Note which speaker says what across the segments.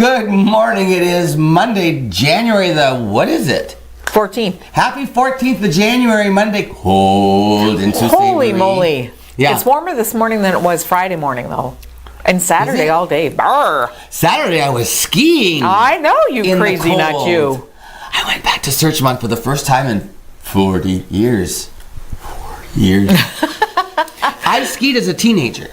Speaker 1: Good morning. It is Monday, January what is it?
Speaker 2: 14th.
Speaker 1: Happy 14th of January, Monday. Cold and
Speaker 2: Holy moly.
Speaker 1: Yeah.
Speaker 2: It's warmer this morning than it was Friday morning, though. And Saturday all day. Brr.
Speaker 1: Saturday I was skiing.
Speaker 2: I know, you crazy, not you.
Speaker 1: I went back to Searchmont for the first time in 40 years. 40 years. I skied as a teenager.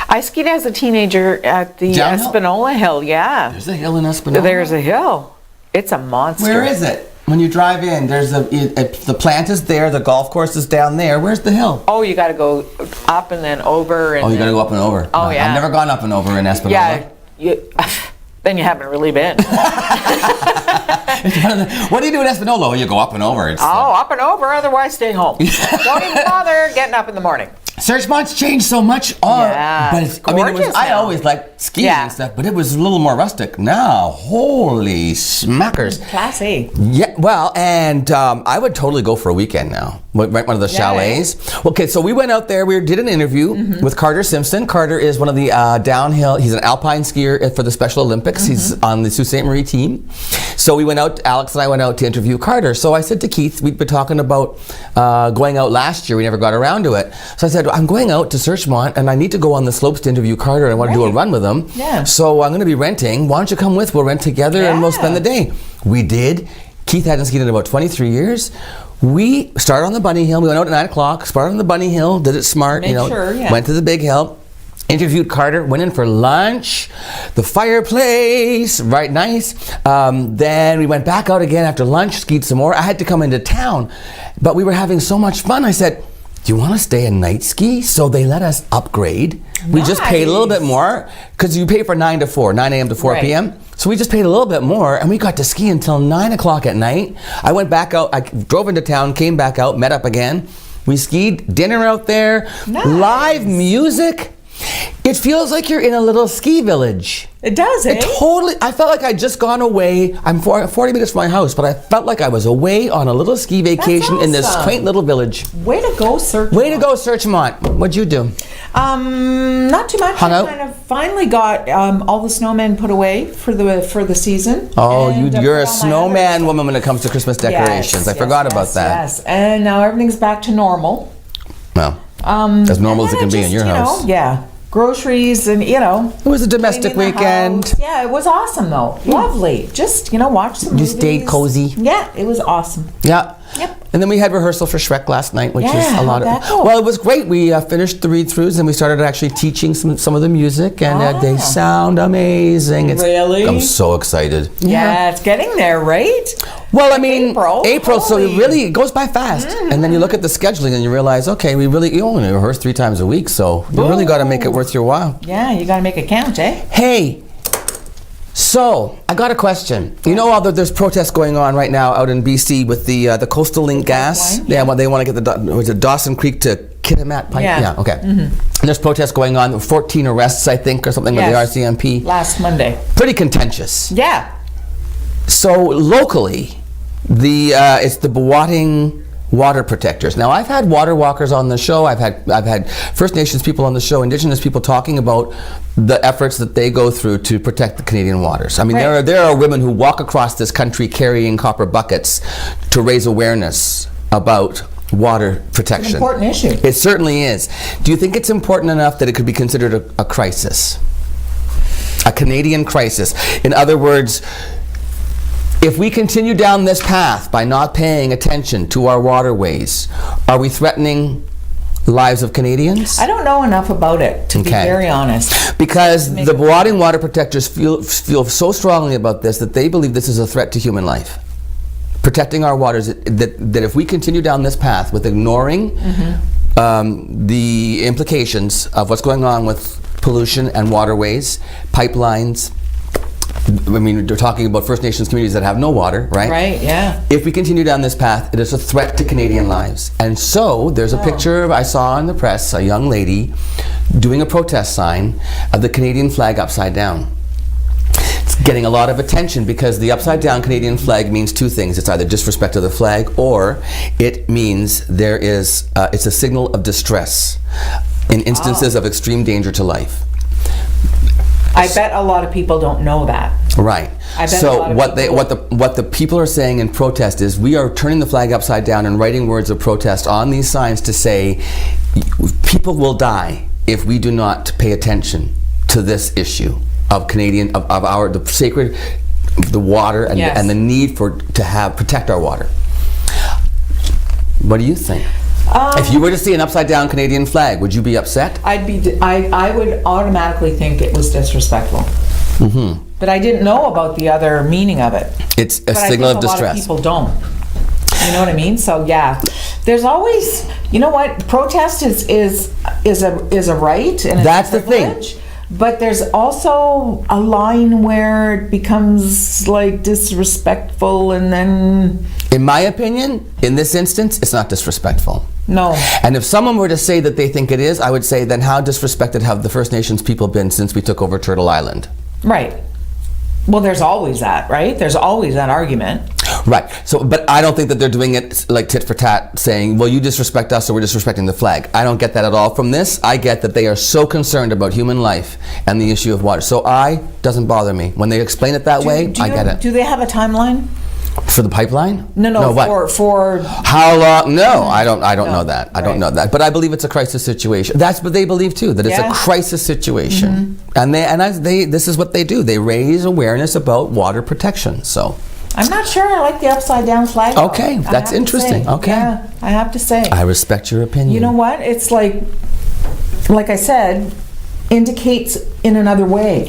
Speaker 2: I skied as a teenager at the
Speaker 1: Downhill?
Speaker 2: Espanola Hill, yeah.
Speaker 1: There's a hill in Espanola.
Speaker 2: There's a hill. It's a monster.
Speaker 1: Where is it? When you drive in, there's the plant is there, the golf course is down there. Where's the hill?
Speaker 2: Oh, you got to go up and then over. And
Speaker 1: you got to go up and over.
Speaker 2: Oh, yeah.
Speaker 1: I've never gone up and over in Espanola.
Speaker 2: Yeah, then you haven't really been.
Speaker 1: What do you do in Espanola? You go up and over.
Speaker 2: Up and over, otherwise stay home. Don't even bother getting up in the morning.
Speaker 1: Searchmont's changed so much.
Speaker 2: Yeah,
Speaker 1: but
Speaker 2: it's gorgeous
Speaker 1: I
Speaker 2: now.
Speaker 1: always liked skiing and stuff, but it was a little more rustic. Now, holy smackers.
Speaker 2: Classy.
Speaker 1: Yeah, well, and I would totally go for a weekend now. Rent one of the chalets. Okay, so we went out there. We did an interview with Carter Simpson. Carter is one of the downhill. He's an alpine skier for the Special Olympics. He's on the Sault Ste. Marie team. So we went out. Alex and I went out to interview Carter. So I said to Keith, we'd been talking about going out last year. We never got around to it. So I said, I'm going out to Searchmont, and I need to go on the slopes to interview Carter. And I want to do a run with him.
Speaker 2: Yeah.
Speaker 1: So I'm going to be renting. Why don't you come with? We'll rent together and we'll spend the day. We did. Keith hadn't skied in about 23 years. We started on the Bunny Hill. We went out at 9 o'clock, started on the Bunny Hill, did it smart, went to the big hill, interviewed Carter, went in for lunch, the fireplace, right, nice. Then we went back out again after lunch, skied some more. I had to come into town, but we were having so much fun. I said, do you want to stay and night ski? So they let us upgrade. We just paid a little bit more because you pay for 9 a.m. to 4 p.m. So we just paid a little bit more and we got to ski until 9 o'clock at night. I went back out, I drove into town, came back out, met up again. We skied, dinner out there, live music. It feels like you're in a little ski village.
Speaker 2: It does, eh?
Speaker 1: I felt like I'd just gone away. I'm 40 minutes from my house, but I felt like I was away on a little ski vacation in this quaint little village.
Speaker 2: Way to go, Searchmont.
Speaker 1: Way to go, Searchmont. What'd you do?
Speaker 2: Not too much.
Speaker 1: Hung out?
Speaker 2: I kind of finally got all the snowmen put away for the season.
Speaker 1: Oh, you're a snowman woman when it comes to Christmas decorations. I forgot about that.
Speaker 2: Yes, and now everything's back to normal.
Speaker 1: Well, as normal as it can be in your house.
Speaker 2: Groceries and,
Speaker 1: It was a domestic weekend.
Speaker 2: Yeah, it was awesome though. Lovely. Just, watch some movies.
Speaker 1: You stayed cozy.
Speaker 2: Yeah, it was awesome.
Speaker 1: Yeah.
Speaker 2: Yep.
Speaker 1: And then we had rehearsal for Shrek last night, which is a lot of...
Speaker 2: Go?
Speaker 1: Well, it was great. We finished the read-throughs and we started actually teaching some of the music, and they sound amazing.
Speaker 2: Really?
Speaker 1: I'm so excited.
Speaker 2: Yeah, it's getting there, right?
Speaker 1: Well, I mean, April, so it goes by fast. And then you look at the scheduling and you realize, okay, you only rehearse 3 times a week, so you really got to make it worth your while.
Speaker 2: Yeah, you got to make it count, eh?
Speaker 1: Hey, so I got a question. You know, there's protests going on right now out in BC with the Coastal Link gas. Yeah, well, they want to get the Dawson Creek to Kitimat Pipe. Yeah, okay. And there's protests going on. 14 arrests, I think, or something with the RCMP.
Speaker 2: Last Monday.
Speaker 1: Pretty contentious.
Speaker 2: Yeah.
Speaker 1: So locally, it's the Boating water protectors. Now, I've had water walkers on the show. I've had First Nations people on the show, Indigenous people talking about the efforts that they go through to protect the Canadian waters. I mean, there are women who walk across this country carrying copper buckets to raise awareness about water protection.
Speaker 2: It's an important issue.
Speaker 1: It certainly is. Do you think it's important enough that it could be considered a crisis? A Canadian crisis. In other words, if we continue down this path by not paying attention to our waterways, are we threatening the lives of Canadians?
Speaker 2: I don't know enough about it, to be very honest.
Speaker 1: Because the Boating water protectors feel so strongly about this that they believe this is a threat to human life. Protecting our waters, that if we continue down this path with ignoring the implications of what's going on with pollution and waterways, pipelines, I mean, they're talking about First Nations communities that have no water, right?
Speaker 2: Right, yeah.
Speaker 1: If we continue down this path, it is a threat to Canadian lives. And so there's a picture I saw in the press, a young lady doing a protest sign of the Canadian flag upside down. It's getting a lot of attention because the upside down Canadian flag means 2 things. It's either disrespect to the flag, or it means it's a signal of distress in instances of extreme danger to life.
Speaker 2: I bet a lot of people don't know that.
Speaker 1: Right.
Speaker 2: I bet a
Speaker 1: So
Speaker 2: lot of
Speaker 1: what the people are saying in protest is we are turning the flag upside down and writing words of protest on these signs to say people will die if we do not pay attention to this issue of Canadian of our the sacred the water and
Speaker 2: Yes.
Speaker 1: and the need to protect our water. What do you think? If you were to see an upside down Canadian flag, would you be upset?
Speaker 2: I would automatically think it was disrespectful.
Speaker 1: Mm-hmm.
Speaker 2: But I didn't know about the other meaning of it.
Speaker 1: It's a
Speaker 2: But
Speaker 1: signal
Speaker 2: I
Speaker 1: of
Speaker 2: think a lot of
Speaker 1: distress.
Speaker 2: people don't. You know what I mean? So yeah, there's always, you know what? Protest is a right and it's
Speaker 1: That's
Speaker 2: a
Speaker 1: the thing.
Speaker 2: privilege. But there's also a line where it becomes like disrespectful, and then
Speaker 1: In my opinion, in this instance, it's not disrespectful.
Speaker 2: no.
Speaker 1: And if someone were to say that they think it is, I would say, then how disrespected have the First Nations people been since we took over Turtle Island?
Speaker 2: Right. Well, there's always that, right? There's always that argument.
Speaker 1: Right. So, but I don't think that they're doing it like tit for tat, saying, well, you disrespect us, so we're disrespecting the flag. I don't get that at all from this. I get that they are so concerned about human life and the issue of water. So doesn't bother me. When they explain it that way, I get it.
Speaker 2: Do they have a timeline?
Speaker 1: For the pipeline?
Speaker 2: No,
Speaker 1: what?
Speaker 2: for
Speaker 1: How long? No, I don't know that. I don't know that. But I believe it's a crisis situation. That's what they believe too, that it's a
Speaker 2: Yeah.
Speaker 1: crisis situation. And this is what they do. They raise awareness about water protection. So,
Speaker 2: I'm not sure I like the upside down flag. though.
Speaker 1: Okay,
Speaker 2: I
Speaker 1: that's
Speaker 2: have to
Speaker 1: interesting.
Speaker 2: say.
Speaker 1: Okay.
Speaker 2: Yeah, I have to say.
Speaker 1: I respect your opinion.
Speaker 2: You know what? It's like I said, indicates in another way.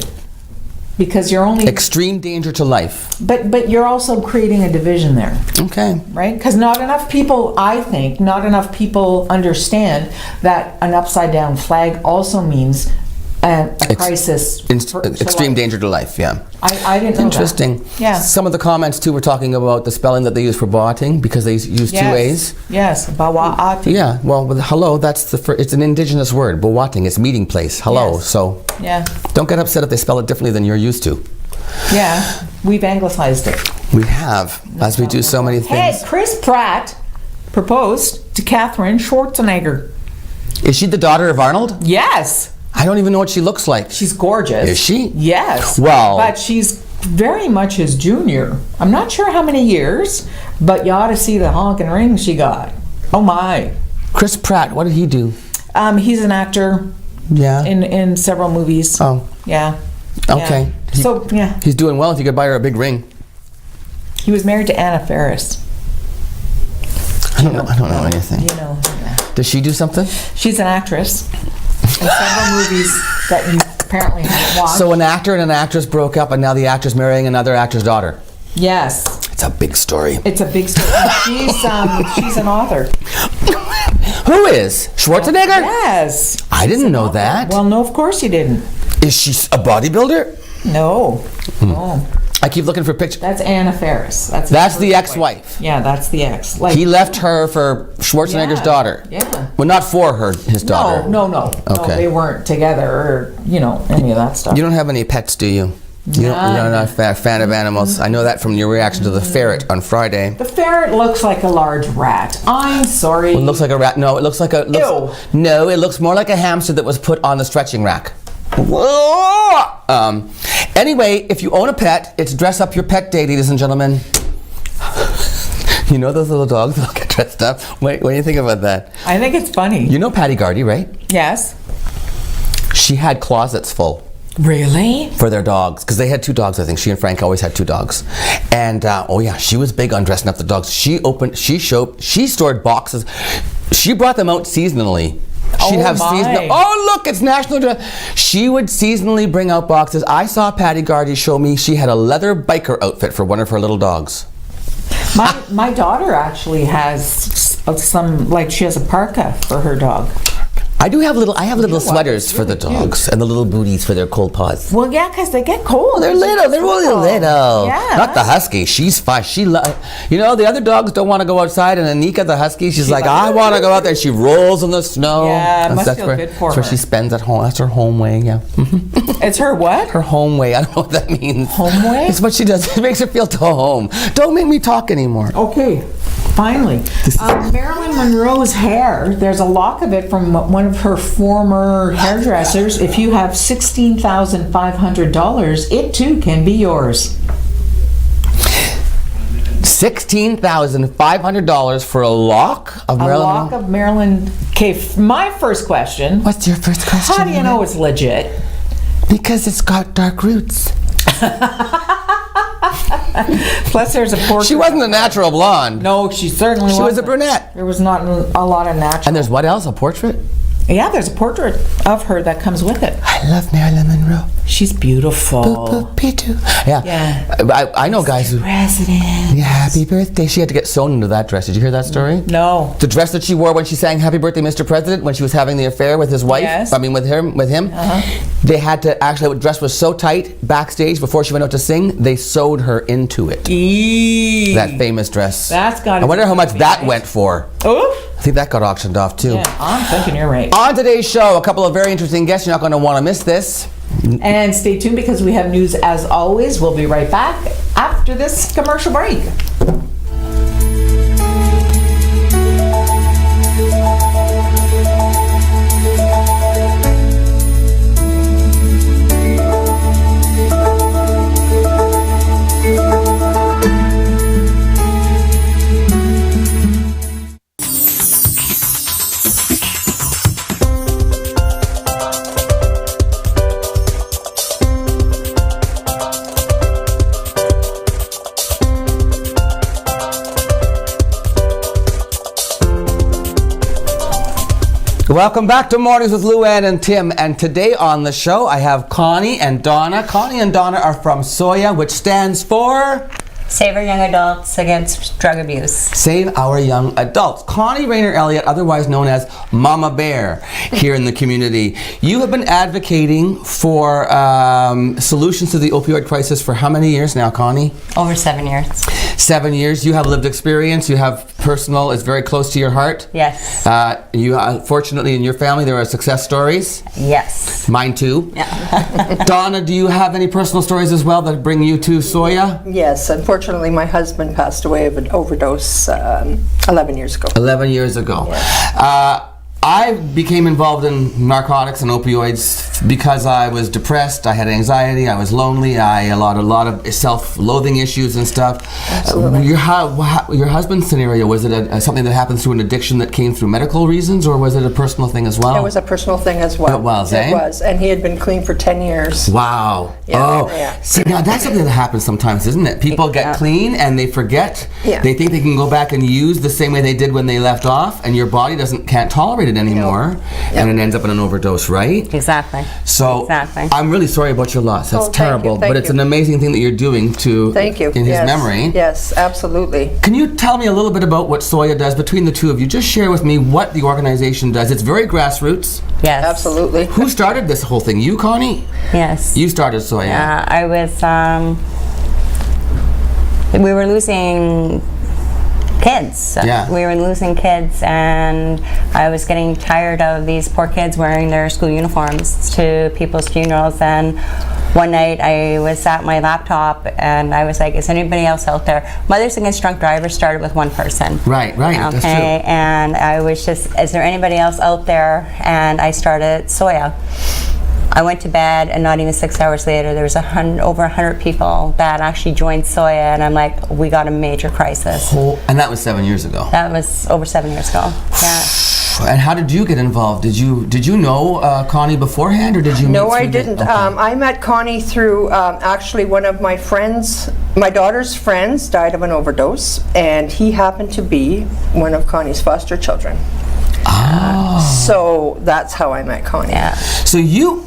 Speaker 2: Because you're only
Speaker 1: Extreme danger to life.
Speaker 2: but you're also creating a division there.
Speaker 1: Okay.
Speaker 2: Right? Because not enough people, I think, not enough people understand that an upside down flag also means a crisis. to
Speaker 1: Extreme
Speaker 2: life.
Speaker 1: danger to life, yeah.
Speaker 2: I didn't know
Speaker 1: Interesting.
Speaker 2: that. Yeah.
Speaker 1: Some of the comments too were talking about the spelling that they use for Boating because they use two A's.
Speaker 2: Yes, Bawa'ati.
Speaker 1: Yeah, well, with hello, it's an indigenous word. Boating, it's meeting place. Hello,
Speaker 2: Yes.
Speaker 1: so
Speaker 2: Yeah.
Speaker 1: don't get upset if they spell it differently than you're used to.
Speaker 2: Yeah. We've anglicized it.
Speaker 1: We have, as we do so many
Speaker 2: Hey,
Speaker 1: things.
Speaker 2: Chris Pratt proposed to Catherine Schwarzenegger.
Speaker 1: Is she the daughter of Arnold?
Speaker 2: Yes.
Speaker 1: I don't even know what she looks like.
Speaker 2: She's gorgeous.
Speaker 1: Is she?
Speaker 2: Yes.
Speaker 1: Well-
Speaker 2: But she's very much his junior. I'm not sure how many years, but you ought to see the honking ring she got. Oh my.
Speaker 1: Chris Pratt, what did he do?
Speaker 2: He's an actor
Speaker 1: Yeah.
Speaker 2: in several movies.
Speaker 1: Oh,
Speaker 2: Yeah.
Speaker 1: okay.
Speaker 2: Yeah. So, yeah.
Speaker 1: He's doing well if you could buy her a big ring.
Speaker 2: He was married to Anna Faris.
Speaker 1: I don't know anything.
Speaker 2: You know. Yeah.
Speaker 1: Does she do something?
Speaker 2: She's an actress in several movies that you apparently haven't watched.
Speaker 1: So an actor and an actress broke up and now the actor's marrying another actor's daughter.
Speaker 2: Yes.
Speaker 1: It's a big story.
Speaker 2: It's a big story. And she's an author.
Speaker 1: Who is? Schwarzenegger?
Speaker 2: Yes.
Speaker 1: I didn't know that.
Speaker 2: Well, no, of course you didn't.
Speaker 1: Is she a bodybuilder?
Speaker 2: No. No.
Speaker 1: I keep looking for pictures.
Speaker 2: That's Anna Faris. That's
Speaker 1: The ex-wife.
Speaker 2: Yeah, that's the ex. Like,
Speaker 1: He left her for Schwarzenegger's
Speaker 2: Yeah,
Speaker 1: daughter.
Speaker 2: yeah.
Speaker 1: Well, not for his daughter.
Speaker 2: No.
Speaker 1: Okay.
Speaker 2: No, they weren't together or, any of that stuff.
Speaker 1: You don't have any pets, do you? You're not a fan of animals. I know that from your reaction to the ferret on Friday.
Speaker 2: The ferret looks like a large rat. I'm sorry.
Speaker 1: It looks like a rat. No, it looks like a...
Speaker 2: Ew.
Speaker 1: No, it looks more like a hamster that was put on the stretching rack. Anyway, if you own a pet, it's dress up your pet day, ladies and gentlemen. You know those little dogs that'll get dressed up? Wait, what do you think about that?
Speaker 2: I think it's funny.
Speaker 1: You know Patty Gardy, right?
Speaker 2: Yes.
Speaker 1: She had closets full
Speaker 2: Really?
Speaker 1: for their dogs because they had two dogs. I think she and Frank always had two dogs, and she was big on dressing up the dogs. She stored boxes. She brought them out seasonally. She'd have seasonal. Oh, look, it's National Dress. She would seasonally bring out boxes. I saw Patty Gardy show me she had a leather biker outfit for one of her little dogs.
Speaker 2: My daughter actually has some, like she has a parka for her dog.
Speaker 1: I have little sweaters for the dogs and the little booties for their cold paws.
Speaker 2: Well, yeah, because they get cold.
Speaker 1: They're little. They're really little.
Speaker 2: Yeah.
Speaker 1: Not the husky. She's fine. The other dogs don't want to go outside, and Anika, the husky, she's like, I want to go out there. She rolls in the snow.
Speaker 2: Yeah, it must
Speaker 1: that's
Speaker 2: feel
Speaker 1: where,
Speaker 2: good for
Speaker 1: that's where
Speaker 2: her.
Speaker 1: she spends at home. That's her home way. Yeah.
Speaker 2: It's her what?
Speaker 1: Her home way. I don't know what that means.
Speaker 2: Home way?
Speaker 1: It's what she does. It makes her feel to home. Don't make me talk anymore.
Speaker 2: Okay. Finally. Marilyn Monroe's hair, there's a lock of it from one of her former hairdressers. If you have $16,500, it too can be yours.
Speaker 1: $16,500 for a lock of Marilyn?
Speaker 2: A lock of Marilyn. Okay, my first question.
Speaker 1: What's your first question?
Speaker 2: How do you know it's legit?
Speaker 1: Because it's got dark roots.
Speaker 2: Plus, there's a portrait.
Speaker 1: She wasn't a natural blonde.
Speaker 2: No, she certainly wasn't.
Speaker 1: She was a brunette.
Speaker 2: There was not a lot of natural.
Speaker 1: And there's what else? A portrait?
Speaker 2: Yeah, there's a portrait of her that comes with it.
Speaker 1: I love Marilyn Monroe.
Speaker 2: She's beautiful.
Speaker 1: Boop, boop, P2. Yeah. I know guys who...
Speaker 2: President.
Speaker 1: Yeah, happy birthday. She had to get sewn into that dress. Did you hear that story?
Speaker 2: No.
Speaker 1: The dress that she wore when she sang Happy Birthday, Mr. President, when she was having the affair with his wife.
Speaker 2: Yes.
Speaker 1: I mean, with him. They had to actually, the dress was so tight backstage before she went out to sing, they sewed her into it.
Speaker 2: Eee.
Speaker 1: That famous dress.
Speaker 2: That's got to
Speaker 1: I wonder how much that
Speaker 2: nice.
Speaker 1: went for.
Speaker 2: Oof.
Speaker 1: I think that got auctioned off too.
Speaker 2: Yeah, I'm thinking you're right.
Speaker 1: On today's show, a couple of very interesting guests. You're not going to want to miss this.
Speaker 2: And stay tuned because we have news as always. We'll be right back after this commercial break.
Speaker 1: Welcome back to Mornings with Luann and Tim. And today on the show, I have Connie and Donna. Connie and Donna are from SOYA, which stands for...
Speaker 3: Save Our Young Adults Against Drug Abuse.
Speaker 1: Save Our Young Adults. Connie Rayner Elliott, otherwise known as Mama Bear, here in the community. You have been advocating for solutions to the opioid crisis for how many years now, Connie?
Speaker 3: Over 7 years.
Speaker 1: 7 years. You have lived experience. You have personal. It's very close to your heart.
Speaker 3: Yes.
Speaker 1: Fortunately, in your family, there are success stories.
Speaker 3: Yes.
Speaker 1: Mine too.
Speaker 3: Yeah.
Speaker 1: Donna, do you have any personal stories as well that bring you to SOYA?
Speaker 4: Yes, unfortunately, my husband passed away of an overdose 11 years ago.
Speaker 1: 11 years ago.
Speaker 4: Yes.
Speaker 1: I became involved in narcotics and opioids because I was depressed, I had anxiety, I was lonely, I had a lot of self-loathing issues and stuff.
Speaker 4: Absolutely.
Speaker 1: Your husband's scenario, was it something that happened through an addiction that came through medical reasons, or was it a personal thing as well?
Speaker 4: It was a personal thing as well.
Speaker 1: It was, eh?
Speaker 4: It was, and he had been clean for 10 years.
Speaker 1: Wow.
Speaker 4: Yeah,
Speaker 1: oh.
Speaker 4: yeah.
Speaker 1: See, now that's something that happens sometimes, isn't it? People get clean and they forget.
Speaker 4: Yeah.
Speaker 1: They think they can go back and use the same way they did when they left off, and your body can't tolerate it anymore, and it ends up in an overdose, right?
Speaker 3: Exactly.
Speaker 1: So
Speaker 3: Exactly.
Speaker 1: I'm really sorry about your loss. That's
Speaker 4: Oh, thank
Speaker 1: terrible,
Speaker 4: you, thank
Speaker 1: but it's
Speaker 4: you.
Speaker 1: an amazing thing that you're doing to
Speaker 4: Thank you.
Speaker 1: in his
Speaker 4: Yes.
Speaker 1: memory.
Speaker 4: Yes, absolutely.
Speaker 1: Can you tell me a little bit about what SOYA does between the two of you? Just share with me what the organization does. It's very grassroots.
Speaker 3: Yes.
Speaker 4: Absolutely.
Speaker 1: Who started this whole thing? You, Connie?
Speaker 3: Yes.
Speaker 1: You started SOYA.
Speaker 3: I was, we were losing kids.
Speaker 1: Yeah.
Speaker 3: We were losing kids, and I was getting tired of these poor kids wearing their school uniforms to people's funerals. And one night I was at my laptop and I was like, is anybody else out there? Mothers Against Drunk Drivers started with one person.
Speaker 1: Right, that's true.
Speaker 3: And I was just, is there anybody else out there? And I started SOYA. I went to bed, and not even 6 hours later, there was over 100 people that actually joined SOYA, and I'm like, we got a major crisis.
Speaker 1: And that was 7 years ago.
Speaker 3: That was over 7 years ago. Yeah.
Speaker 1: And how did you get involved? Did you know Connie beforehand, or did you?
Speaker 4: No,
Speaker 1: meet
Speaker 4: I
Speaker 1: through
Speaker 4: didn't.
Speaker 1: Okay.
Speaker 4: I met Connie through actually one of my friends. My daughter's friends died of an overdose, and he happened to be one of Connie's foster children.
Speaker 1: Oh.
Speaker 4: So that's how I met Connie.
Speaker 3: Yeah.
Speaker 1: So you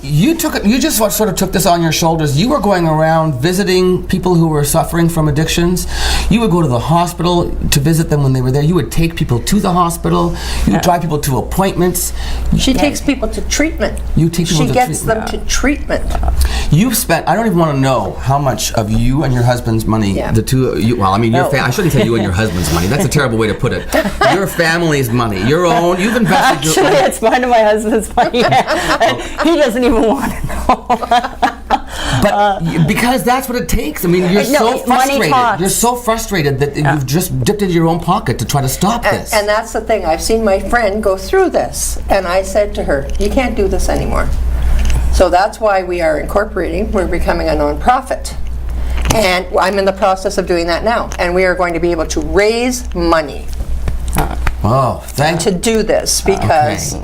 Speaker 1: just sort of took this on your shoulders. You were going around visiting people who were suffering from addictions. You would go to the hospital to visit them when they were there. You would take people to the hospital. You would drive people to appointments.
Speaker 4: She takes people to treatment.
Speaker 1: You take people
Speaker 4: She
Speaker 1: to
Speaker 4: gets
Speaker 1: treatment.
Speaker 4: them to treatment.
Speaker 1: You've spent, I don't even want to know how much of you and your husband's money,
Speaker 4: Yeah.
Speaker 1: the two of you, well, I mean,
Speaker 4: No.
Speaker 1: I shouldn't say you and your husband's money. That's a terrible way to put it. Your family's money, your own, you've invested your
Speaker 3: Actually,
Speaker 1: own.
Speaker 3: it's mine and my husband's money. He doesn't even want to know.
Speaker 1: But because that's what it takes. I mean, you're
Speaker 3: No,
Speaker 1: so
Speaker 3: money
Speaker 1: frustrated.
Speaker 3: talks.
Speaker 1: You're so frustrated that you've just dipped into your own pocket to try to stop this.
Speaker 4: And that's the thing. I've seen my friend go through this, and I said to her, "You can't do this anymore." So that's why we are incorporating. We're becoming a nonprofit. And I'm in the process of doing that now. And we are going to be able to raise money
Speaker 1: Oh,
Speaker 4: to do this because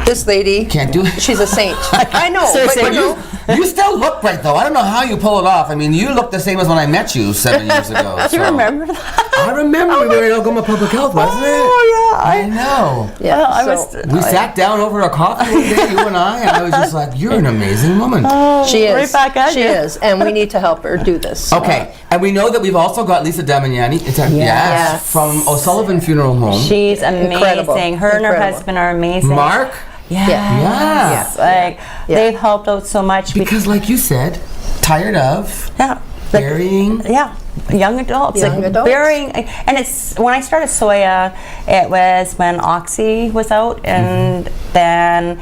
Speaker 4: this lady
Speaker 1: Can't do it.
Speaker 4: She's a saint. I know,
Speaker 3: Seriously.
Speaker 4: but you know,
Speaker 1: You still look great, though. I don't know how you pull it off. I mean, you look the same as when I met you 7 years ago.
Speaker 3: Do you
Speaker 1: so.
Speaker 3: remember that?
Speaker 1: I remember we were in Algoma Public Health, wasn't it?
Speaker 3: Oh, yeah.
Speaker 1: I know.
Speaker 4: yeah.
Speaker 3: Well, I
Speaker 4: so
Speaker 3: was.
Speaker 1: We sat down over a coffee one day, you and I was just like, you're an amazing woman.
Speaker 4: she is.
Speaker 3: Right back at
Speaker 4: she
Speaker 3: you.
Speaker 4: is, and we need to help her do this.
Speaker 1: Okay, and we know that we've also got Lisa Damiani
Speaker 4: Yes.
Speaker 1: from O'Sullivan Funeral Home.
Speaker 3: She's amazing.
Speaker 4: Incredible.
Speaker 3: Her and her
Speaker 4: Incredible.
Speaker 3: husband are amazing.
Speaker 1: Mark,
Speaker 3: Yes.
Speaker 1: Yeah.
Speaker 3: Like,
Speaker 4: Yeah.
Speaker 3: they've helped out so much.
Speaker 1: because like you said, tired of
Speaker 3: Yeah. Like,
Speaker 1: burying.
Speaker 3: yeah, young adults.
Speaker 4: Young
Speaker 3: like
Speaker 4: adults.
Speaker 3: Burying, and it's when I started SOYA, it was when Oxy was out, and then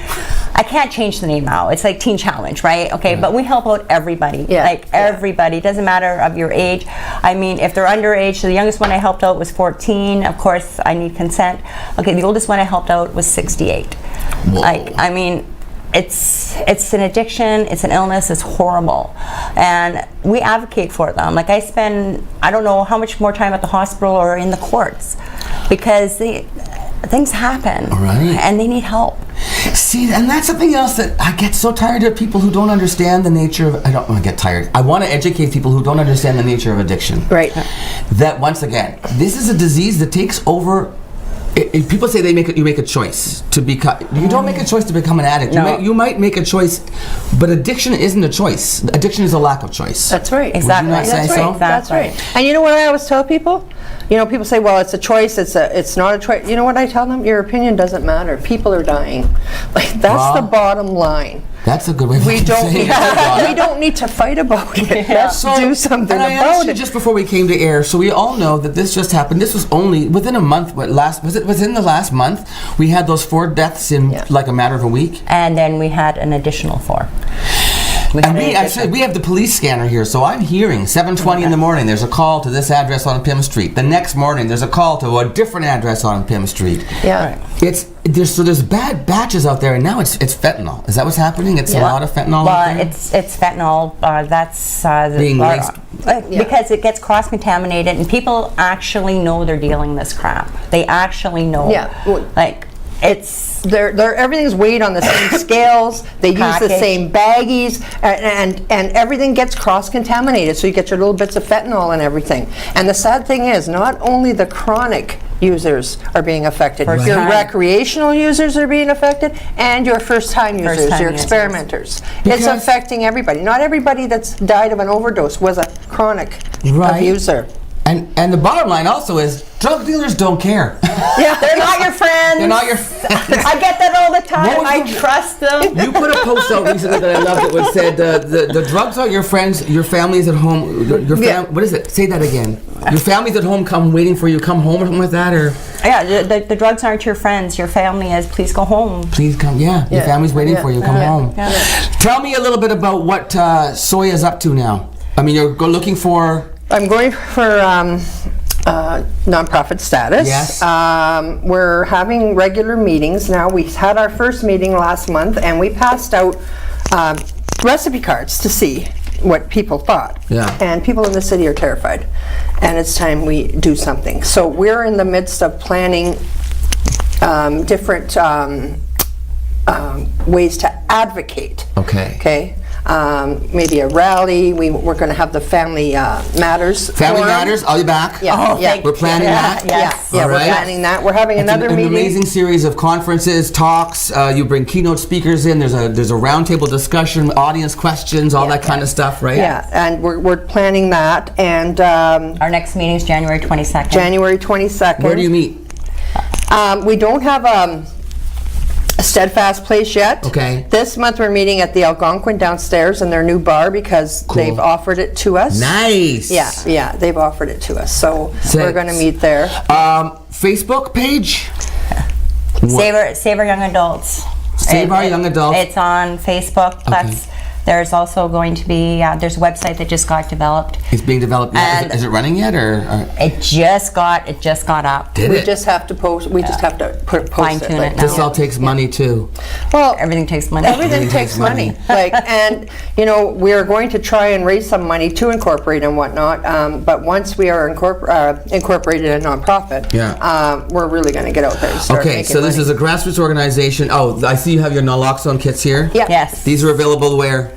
Speaker 3: I can't change the name now. It's like Teen Challenge, right? Okay, but we help out everybody.
Speaker 4: Yeah.
Speaker 3: Like everybody. Doesn't matter of your age. I mean, if they're underage, so the youngest one I helped out was 14. Of course, I need consent. Okay, the oldest one I helped out was 68.
Speaker 1: Whoa.
Speaker 3: Like, I mean, it's an addiction, it's an illness, it's horrible, and we advocate for them. Like, I spend, I don't know how much more time at the hospital or in the courts, because things happen,
Speaker 1: Right.
Speaker 3: and they need help.
Speaker 1: See, and that's something else that I get so tired of people who don't understand the nature of. I don't want to get tired. I want to educate people who don't understand the nature of addiction.
Speaker 4: Right.
Speaker 1: That once again, this is a disease that takes over. People say you make a choice to become. You don't make a choice to become an addict.
Speaker 3: No.
Speaker 1: You might make a choice, but addiction isn't a choice. Addiction is a lack of choice.
Speaker 4: That's right.
Speaker 3: Exactly.
Speaker 1: not say
Speaker 4: That's
Speaker 1: so?
Speaker 4: right. That's
Speaker 3: Exactly.
Speaker 4: right. And you know what I always tell people? You know, people say, well, it's a choice, it's not a choice. You know what I tell them? Your opinion doesn't matter. People are dying. Like, that's
Speaker 1: Well,
Speaker 4: the bottom line.
Speaker 1: That's a good way of
Speaker 4: We don't,
Speaker 1: saying it.
Speaker 4: we don't need to fight about it. Let's
Speaker 1: So,
Speaker 4: do something
Speaker 1: and I asked
Speaker 4: about
Speaker 1: you
Speaker 4: it.
Speaker 1: just before we came to air, so we all know that this just happened. This was only within a month. Within the last month, we had those 4 deaths in like a matter of a week.
Speaker 3: And then we had an additional 4.
Speaker 1: And we have the police scanner here, so I'm hearing 7:20 in the morning. There's a call to this address on Pym Street. The next morning, there's a call to a different address on Pym Street.
Speaker 4: Yeah.
Speaker 1: There's bad batches out there, and now it's fentanyl. Is that what's happening? It's a lot of fentanyl. out
Speaker 3: Well,
Speaker 1: there?
Speaker 3: it's fentanyl. That's
Speaker 1: Being laced.
Speaker 3: because it gets cross-contaminated, and people actually know they're dealing this crap. They actually know.
Speaker 4: Yeah.
Speaker 3: Like, it's.
Speaker 4: They're everything's weighed on the same scales. They use the
Speaker 3: Package.
Speaker 4: same baggies, and everything gets cross-contaminated. So you get your little bits of fentanyl and everything. And the sad thing is, not only the chronic users are being affected,
Speaker 3: First
Speaker 4: your
Speaker 3: time.
Speaker 4: recreational users are being affected, and your first-time users,
Speaker 3: First-time
Speaker 4: your
Speaker 3: users.
Speaker 4: experimenters.
Speaker 1: Because-
Speaker 4: It's affecting everybody. Not everybody that's died of an overdose was a chronic abuser.
Speaker 1: And the bottom line also is drug dealers don't care.
Speaker 4: Yeah,
Speaker 3: They're not your friends.
Speaker 1: They're not your friends.
Speaker 3: I get that all the time.
Speaker 1: What was
Speaker 3: I
Speaker 1: the-
Speaker 3: trust them.
Speaker 1: You put a post out recently that I loved. It was said the drugs are your friends, your family's at home. What is it? Say that again. Your family's at home, come waiting for you. Come home or something like that, or
Speaker 3: Yeah, the drugs aren't your friends. Your family is. Please go home.
Speaker 1: please come. Yeah, your family's waiting for you. Come home.
Speaker 3: Yeah.
Speaker 1: Tell me a little bit about what SOYA is up to now. I mean, you're looking for.
Speaker 4: I'm going for nonprofit status.
Speaker 1: Yes.
Speaker 4: We're having regular meetings now. We had our first meeting last month, and we passed out recipe cards to see what people thought.
Speaker 1: Yeah.
Speaker 4: And people in the city are terrified, and it's time we do something. So we're in the midst of planning different ways to advocate.
Speaker 1: Okay.
Speaker 4: Okay. Maybe a rally. We're going to have the Family Matters.
Speaker 1: Family
Speaker 4: Forum.
Speaker 1: Matters. I'll be back.
Speaker 4: Yeah, yeah.
Speaker 1: We're planning that.
Speaker 3: Yes.
Speaker 4: Yeah,
Speaker 1: All
Speaker 4: we're
Speaker 1: right.
Speaker 4: planning that. We're having
Speaker 1: It's
Speaker 4: another
Speaker 1: an
Speaker 4: meeting.
Speaker 1: amazing series of conferences, talks. You bring keynote speakers in. There's a roundtable discussion, audience questions, all that kind of stuff, right?
Speaker 4: Yeah, and we're planning that. And
Speaker 3: Our next meeting is January 22nd.
Speaker 4: January 22nd.
Speaker 1: Where do you meet?
Speaker 4: We don't have a steadfast place yet.
Speaker 1: Okay.
Speaker 4: This month we're meeting at the Algonquin downstairs in their new bar because they've offered it to us.
Speaker 1: Nice.
Speaker 4: Yeah, they've offered it to us. So we're going to meet there.
Speaker 1: Facebook page.
Speaker 3: Save our young adults.
Speaker 1: Save Our Young Adults.
Speaker 3: It's on Facebook. That's There's also going to be, there's a website that just got developed.
Speaker 1: It's being developed now.
Speaker 3: And
Speaker 1: Is it running yet, or?
Speaker 3: It just got up.
Speaker 1: Did
Speaker 4: We
Speaker 1: it?
Speaker 4: just have to post, we just have to post
Speaker 3: Fine-tune it now.
Speaker 1: This all takes money too.
Speaker 4: Well,
Speaker 3: Everything takes money.
Speaker 4: everything takes money. Like, and, you know, we're going to try and raise some money to incorporate and whatnot, but once we are incorporated a nonprofit, we're really going to get out there and start
Speaker 1: Okay,
Speaker 4: making
Speaker 1: so this
Speaker 4: money.
Speaker 1: is a grassroots organization. Oh, I see you have your naloxone kits here.
Speaker 4: Yeah.
Speaker 3: Yes.
Speaker 1: These are available where?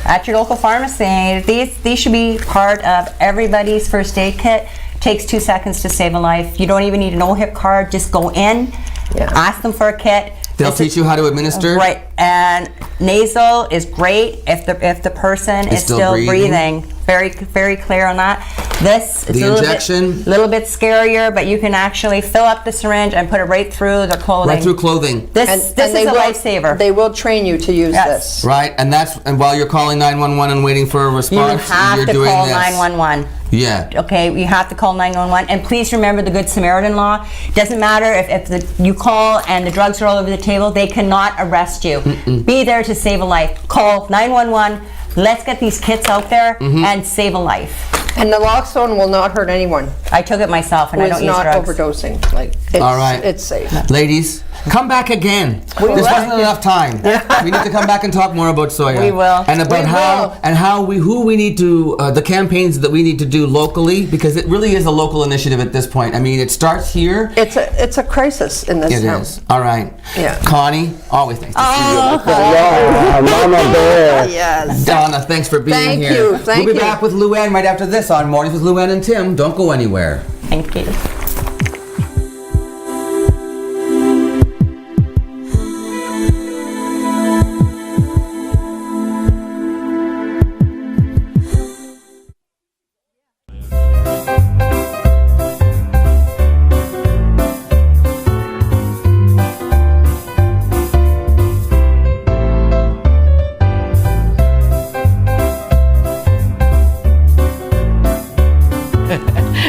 Speaker 3: At your local pharmacy. These should be part of everybody's first aid kit. Takes 2 seconds to save a life. You don't even need an OHIP card. Just go in, ask them for a kit.
Speaker 1: They'll teach you how to administer?
Speaker 3: Right, and nasal is great if the person is still breathing. Very clear on that. This is
Speaker 1: The injection?
Speaker 3: little bit scarier, but you can actually fill up the syringe and put it right through their clothing.
Speaker 1: Right through clothing.
Speaker 3: This
Speaker 4: And
Speaker 3: is a lifesaver.
Speaker 4: They will train you to use this.
Speaker 1: Right, and while you're calling 911 and waiting for a
Speaker 3: You
Speaker 1: response,
Speaker 3: have
Speaker 1: you're
Speaker 3: to
Speaker 1: doing
Speaker 3: call
Speaker 1: this.
Speaker 3: 911.
Speaker 1: Yeah.
Speaker 3: Okay, you have to call 911, and please remember the Good Samaritan law. Doesn't matter if you call and the drugs are all over the table, they cannot arrest you. Be there to save a life. Call 911. Let's get these kits out there and save a life.
Speaker 4: And naloxone will not hurt anyone.
Speaker 3: I took it myself, and I
Speaker 4: Who
Speaker 3: don't
Speaker 4: is
Speaker 3: use
Speaker 4: not
Speaker 3: drugs.
Speaker 4: overdosing. Like, it's,
Speaker 1: All right.
Speaker 4: it's safe.
Speaker 1: Ladies, come back again. This wasn't enough time. We need to come back and talk more about SOYA.
Speaker 3: We will.
Speaker 1: And about who we need to, the campaigns that we need to do locally, because it really is a local initiative at this point. I mean, it starts here.
Speaker 4: It's a crisis in this
Speaker 1: It
Speaker 4: town.
Speaker 1: is. All right.
Speaker 4: Yeah.
Speaker 1: Connie, always nice to see you.
Speaker 5: Mama Bear.
Speaker 4: Yes.
Speaker 1: Donna, thanks for being
Speaker 4: Thank
Speaker 1: here.
Speaker 4: you, thank
Speaker 1: we'll be
Speaker 4: you.
Speaker 1: back with Luann right after this on Mornings with Luann and Tim. Don't go anywhere.
Speaker 3: Thank you.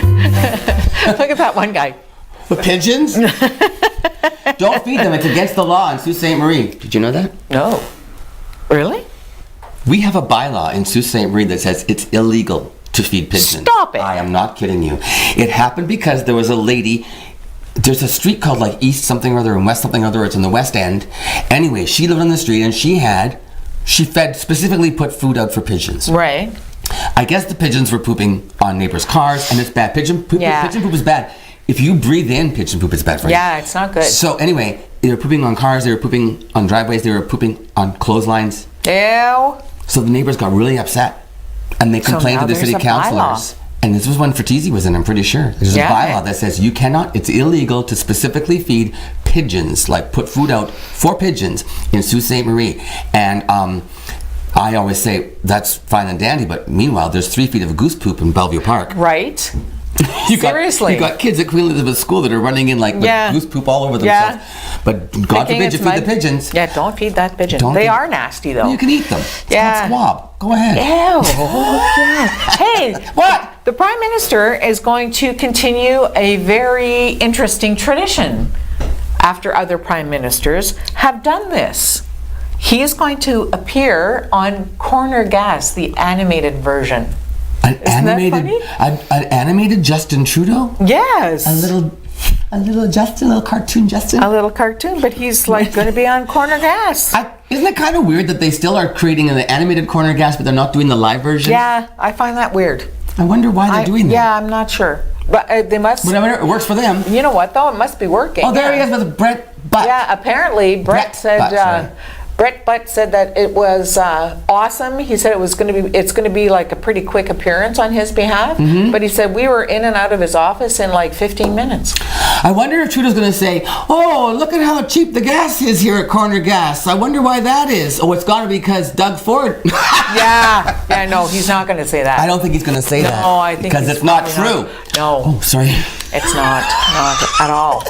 Speaker 2: Look at that one guy.
Speaker 1: The pigeons? Don't feed them. It's against the law in Sault Ste. Marie. Did you know that?
Speaker 2: No. Really?
Speaker 1: We have a bylaw in Sault Ste. Marie that says it's illegal to feed pigeons.
Speaker 2: Stop it.
Speaker 1: I am not kidding you. It happened because there was a lady. There's a street called like East something or other and West something or other. It's in the West End. Anyway, she lived on the street and she specifically put food out for pigeons.
Speaker 2: Right.
Speaker 1: I guess the pigeons were pooping on neighbors' cars, and it's bad. Pigeon poop is bad. If you breathe in pigeon poop, it's bad for you.
Speaker 2: Yeah, it's not good.
Speaker 1: So anyway, they were pooping on cars, they were pooping on driveways, they were pooping on clotheslines.
Speaker 2: Ew.
Speaker 1: So the neighbors got really upset, and they complained
Speaker 2: now
Speaker 1: to the city
Speaker 2: there's a
Speaker 1: councilors. And this was when Fertizzi was in, I'm pretty sure. There's a bylaw that says it's illegal to specifically feed pigeons, like put food out for pigeons in Sault Ste. Marie. And I always say that's fine and dandy, but meanwhile, there's 3 feet of goose poop in Bellevue Park.
Speaker 2: Right? Seriously.
Speaker 1: You got kids at Queen Elizabeth School that are running in like with goose poop all over themselves. But God forbid you feed the pigeons.
Speaker 2: Yeah, don't feed that pigeon. They are nasty though.
Speaker 1: You can eat them. It's
Speaker 2: Yeah.
Speaker 1: called squab. Go ahead.
Speaker 2: Ew. Yeah. Hey,
Speaker 1: What?
Speaker 2: the Prime Minister is going to continue a very interesting tradition after other Prime Ministers have done this. He is going to appear on Corner Gas, the animated version.
Speaker 1: An
Speaker 2: Isn't that funny?
Speaker 1: an animated Justin Trudeau?
Speaker 2: Yes.
Speaker 1: A little Justin, a little cartoon Justin?
Speaker 2: A little cartoon, but he's like going to be on Corner Gas.
Speaker 1: Isn't it kind of weird that they still are creating an animated Corner Gas, but they're not doing the live version?
Speaker 2: Yeah, I find that weird.
Speaker 1: I wonder why they're doing that.
Speaker 2: Yeah, I'm not sure. But they must.
Speaker 1: But I wonder, it works for them.
Speaker 2: You know what, though? It must be working.
Speaker 1: Oh, there
Speaker 2: yeah.
Speaker 1: he is with Brett Butt.
Speaker 2: Yeah, apparently Brett Butt said that it was awesome. He said it's going to be like a pretty quick appearance on his behalf.
Speaker 1: Mm-hmm.
Speaker 2: But he said we were in and out of his office in like 15 minutes.
Speaker 1: I wonder if Trudeau's going to say, "Oh, look at how cheap the gas is here at Corner Gas. I wonder why that is." Oh, it's got to be because Doug Ford.
Speaker 2: Yeah, no, he's not going to say that.
Speaker 1: I don't think he's going to say that.
Speaker 2: No, I think
Speaker 1: because
Speaker 2: he's
Speaker 1: it's not
Speaker 2: probably
Speaker 1: true.
Speaker 2: No,
Speaker 1: Oh, sorry.
Speaker 2: it's not at all.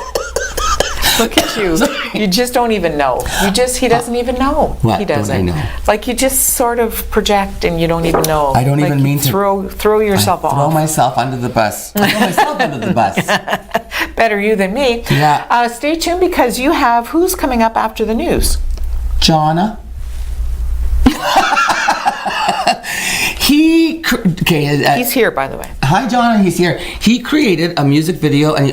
Speaker 2: Look at you. You just don't even know. He doesn't even know.
Speaker 1: What
Speaker 2: He
Speaker 1: don't I
Speaker 2: doesn't.
Speaker 1: know?
Speaker 2: Like you just sort of project and you don't even know.
Speaker 1: I don't
Speaker 2: Like
Speaker 1: even
Speaker 2: you
Speaker 1: mean to
Speaker 2: throw yourself off.
Speaker 1: Throw myself under the bus. I throw myself under the bus.
Speaker 2: Better you than me.
Speaker 1: Yeah.
Speaker 2: Stay tuned because you have who's coming up after the news.
Speaker 1: Jonna.
Speaker 2: He's here, by the way.
Speaker 1: Hi, John. He's here. He created a music video, and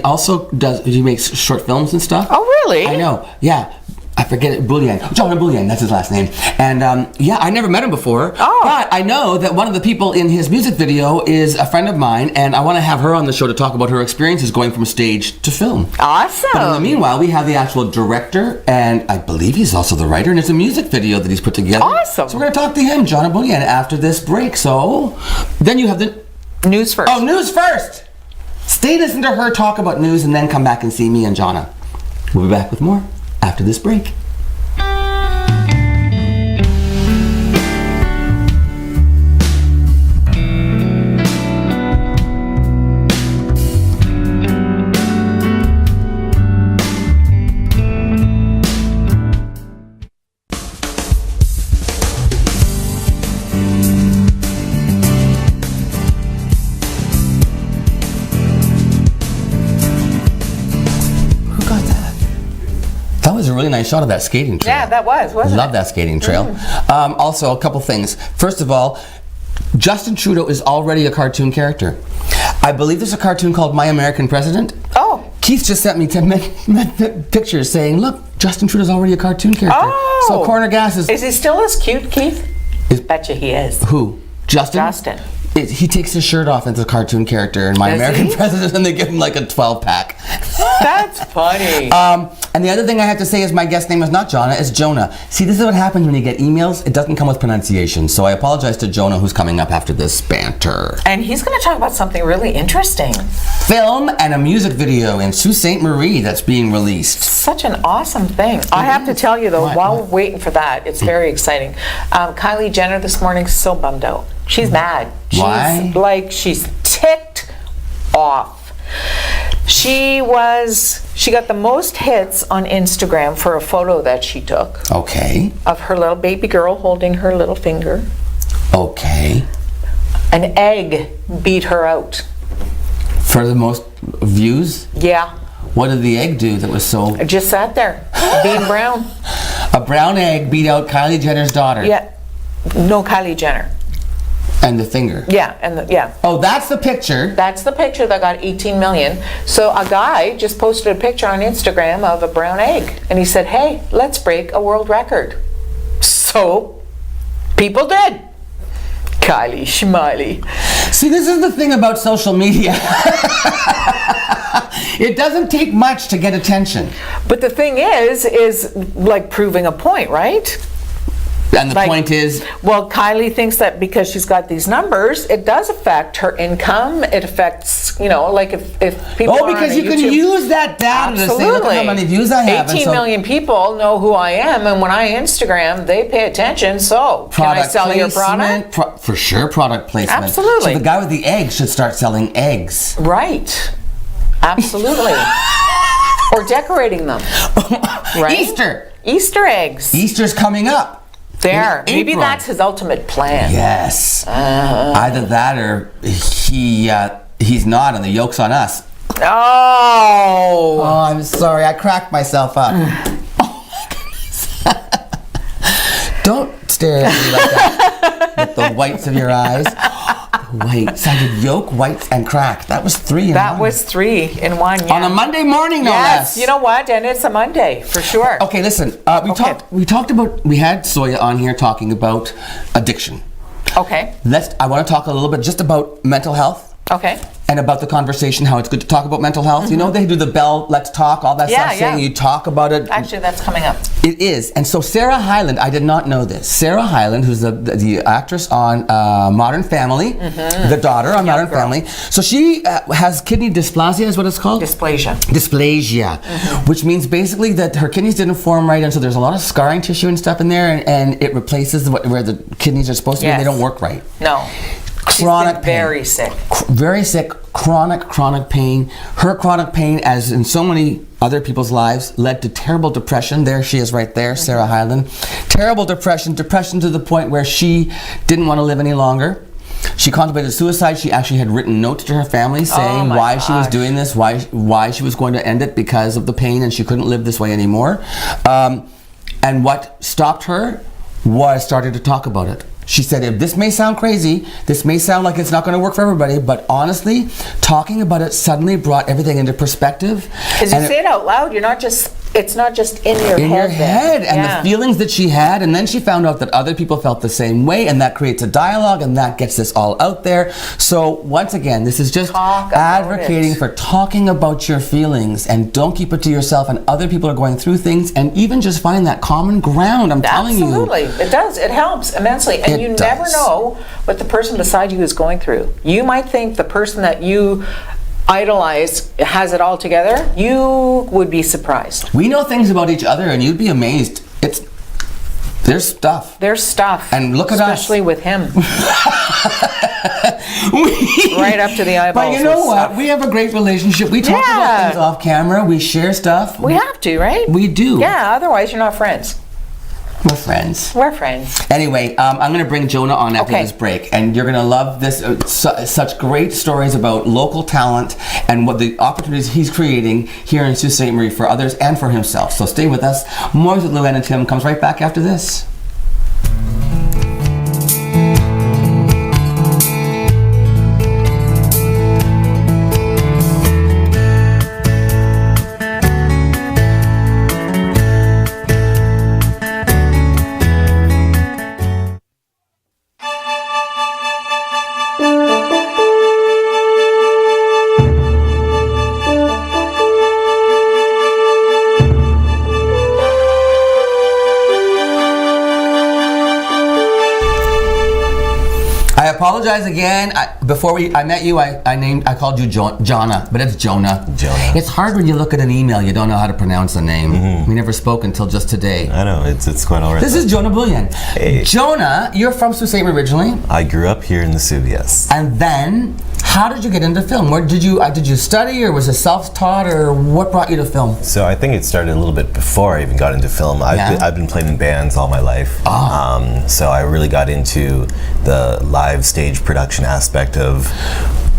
Speaker 1: he makes short films and stuff.
Speaker 2: Oh, really?
Speaker 1: I know. Yeah. I forget it. Boulian. John Boulian, that's his last name. And I never met him before.
Speaker 2: Oh.
Speaker 1: But I know that one of the people in his music video is a friend of mine, and I want to have her on the show to talk about her experiences going from stage to film.
Speaker 2: Awesome.
Speaker 1: But in the meanwhile, we have the actual director, and I believe he's also the writer, and it's a music video that he's put together.
Speaker 2: Awesome.
Speaker 1: So we're going to talk to him, John Boulian, after this break. So then you have the
Speaker 2: news first.
Speaker 1: Oh, news first. Stay listen to her talk about news, and then come back and see me and Jonna. We'll be back with more after this break. That was a really nice shot of that skating trail.
Speaker 2: Yeah, that was, wasn't it?
Speaker 1: Love that skating trail. Also, a couple things. First of all, Justin Trudeau is already a cartoon character. I believe there's a cartoon called My American President.
Speaker 2: Oh.
Speaker 1: Keith just sent me 10 pictures saying, look, Justin Trudeau's already a cartoon character.
Speaker 2: Oh.
Speaker 1: So Corner Gas is...
Speaker 2: Is he still as cute, Keith? Betcha he is.
Speaker 1: Who? Justin?
Speaker 2: Justin.
Speaker 1: He takes his shirt off as a cartoon character in My
Speaker 2: Does
Speaker 1: American
Speaker 2: he?
Speaker 1: President, and they give him like a 12-pack.
Speaker 2: That's funny.
Speaker 1: And the other thing I have to say is my guest name is not Jonah, it's Jonah. See, this is what happens when you get emails. It doesn't come with pronunciation. So I apologize to Jonah, who's coming up after this banter.
Speaker 2: And he's going to talk about something really interesting.
Speaker 1: Film and a music video in Sault Ste. Marie that's being released.
Speaker 2: Such an awesome thing. I have to tell you, though,
Speaker 1: What?
Speaker 2: while we're waiting for that, it's very exciting. Kylie Jenner this morning is so bummed out. She's mad.
Speaker 1: Why?
Speaker 2: She's ticked off. She got the most hits on Instagram for a photo that she took
Speaker 1: Okay.
Speaker 2: of her little baby girl holding her little finger.
Speaker 1: Okay.
Speaker 2: An egg beat her out.
Speaker 1: For the most views?
Speaker 2: Yeah,
Speaker 1: What did the egg do that was so...
Speaker 2: I just sat there, being brown.
Speaker 1: A brown egg beat out Kylie Jenner's daughter.
Speaker 2: Yeah, no Kylie Jenner.
Speaker 1: And the finger.
Speaker 2: Yeah, yeah.
Speaker 1: Oh, that's the picture.
Speaker 2: That's the picture that got 18 million. So a guy just posted a picture on Instagram of a brown egg, and he said, hey, let's break a world record. So people did. Kylie Schmiley.
Speaker 1: See, this is the thing about social media. It doesn't take much to get attention.
Speaker 2: But the thing is like proving a point, right?
Speaker 1: And the point is...
Speaker 2: Well, Kylie thinks that because she's got these numbers, it does affect her income. It affects, like if people are
Speaker 1: because
Speaker 2: on
Speaker 1: you
Speaker 2: YouTube,
Speaker 1: can use that data to say, look at how many views I have.
Speaker 2: 18 million people know who I am, and when I Instagram, they pay attention, so can I sell your product?
Speaker 1: For sure, product placement.
Speaker 2: Absolutely.
Speaker 1: So the guy with the egg should start selling eggs.
Speaker 2: Right. Absolutely. Or decorating them. Right? Easter eggs.
Speaker 1: Easter's coming up.
Speaker 2: There.
Speaker 1: In
Speaker 2: Maybe
Speaker 1: April.
Speaker 2: that's his ultimate plan.
Speaker 1: Yes. Either that or he's not, and the yoke's on us.
Speaker 2: Oh.
Speaker 1: Oh, I'm sorry. I cracked myself up. Oh my goodness. Don't stare at me like that with the whites of your eyes. White. Sounded yolk, whites, and crack. That was 3 in one.
Speaker 2: That was 3 in one, yeah.
Speaker 1: On a Monday morning, no
Speaker 2: Yes,
Speaker 1: less.
Speaker 2: you know what? And it's a Monday, for sure.
Speaker 1: Okay, listen. We had SOYA on here talking about addiction.
Speaker 2: Okay.
Speaker 1: I want to talk a little bit just about mental health.
Speaker 2: Okay.
Speaker 1: And about the conversation, how it's good to talk about mental health.
Speaker 2: Mm-hmm.
Speaker 1: You know, they do the Bell, Let's Talk, all that stuff, saying you talk about it.
Speaker 2: Actually, that's coming up.
Speaker 1: It is. And so Sarah Hyland, I did not know this. Sarah Hyland, who's the actress on Modern Family, the daughter on Modern Family. So she has kidney dysplasia, is what it's called?
Speaker 2: Dysplasia.
Speaker 1: Dysplasia, which means basically that her kidneys didn't form right, and so there's a lot of scarring tissue and stuff in there, and it replaces where the kidneys are supposed to be, and they don't work right.
Speaker 2: No.
Speaker 1: Chronic pain.
Speaker 2: Very sick.
Speaker 1: Very sick, chronic pain. Her chronic pain, as in so many other people's lives, led to terrible depression. There she is right there, Sarah Hyland. Terrible depression to the point where she didn't want to live any longer. She contemplated suicide. She actually had written notes to her family saying why she was doing this, why she was going to end it because of the pain, and she couldn't live this way anymore. And what stopped her was starting to talk about it. She said, if this may sound crazy, this may sound like it's not going to work for everybody, but honestly, talking about it suddenly brought everything into perspective.
Speaker 2: As you say it out loud, it's not just in your
Speaker 1: in
Speaker 2: head.
Speaker 1: your head,
Speaker 2: then.
Speaker 1: and the feelings that she had, and then she found out that other people felt the same way, and that creates a dialogue, and that gets this all out there. So once again, this is just advocating for talking about your feelings, and don't keep it to yourself, and other people are going through things, and even just finding that common ground. I'm telling you.
Speaker 2: Absolutely. It does. It helps immensely. And you never know what the person beside you is going through. You might think the person that you idolize has it all together. You would be surprised.
Speaker 1: We know things about each other, and you'd be amazed. There's stuff.
Speaker 2: There's stuff.
Speaker 1: And look at us.
Speaker 2: Especially with him. Right up to the eyeballs.
Speaker 1: But you know what? We have a great relationship. We talk about things off camera. We share stuff.
Speaker 2: We have to, right?
Speaker 1: We do.
Speaker 2: Yeah, otherwise you're not friends.
Speaker 1: We're friends.
Speaker 2: We're friends.
Speaker 1: Anyway, I'm going to bring Jonah on after this break, and you're going to love this. Such great stories about local talent and what the opportunities he's creating here in Sault Ste. Marie for others and for himself. So stay with us. More with Luann and Tim comes right back after this. I apologize again. Before I met you, I called you Jonah, but it's Jonah.
Speaker 6: Jonah.
Speaker 1: It's hard when you look at an email, you don't know how to pronounce a name. We never spoke until just today.
Speaker 6: I know, it's quite all right.
Speaker 1: This is Jonah Bullion.
Speaker 6: Hey.
Speaker 1: Jonah, you're from Sault Ste. Marie originally.
Speaker 6: I grew up here in the Sioux, yes.
Speaker 1: And then, how did you get into film? Where did you study, or was it self-taught, or what brought you to film?
Speaker 6: So I think it started a little bit before I even got into film. I've been playing in bands all my life. So I really got into the live stage production aspect of.